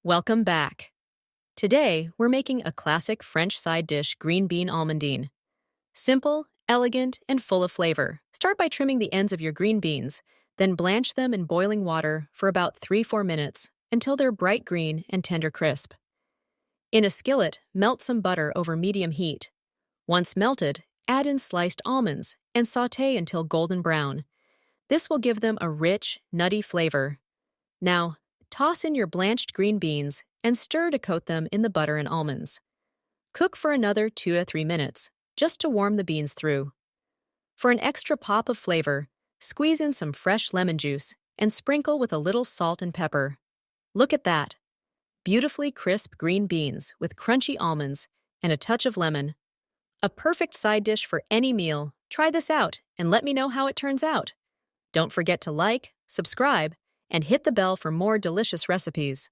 Welcome back. Today, we're making a classic French side dish green bean almondine. Simple, elegant, and full of flavor. Start by trimming the ends of your green beans, then blanch them in boiling water for about 3-4 minutes until they're bright green and tender crisp. In a skillet, melt some butter over medium heat. Once melted, add in sliced almonds and sauté until golden brown. This will give them a rich, nutty flavor. Now, toss in your blanched green beans and stir to coat them in the butter and almonds. Cook for another 2 to 3 minutes, just to warm the beans through. For an extra pop of flavor, squeeze in some fresh lemon juice and sprinkle with a little salt and pepper. Look at that! Beautifully crisp green beans with crunchy almonds and a touch of lemon. A perfect side dish for any meal. Try this out and let me know how it turns out. Don't forget to like, subscribe, and hit the bell for more delicious recipes.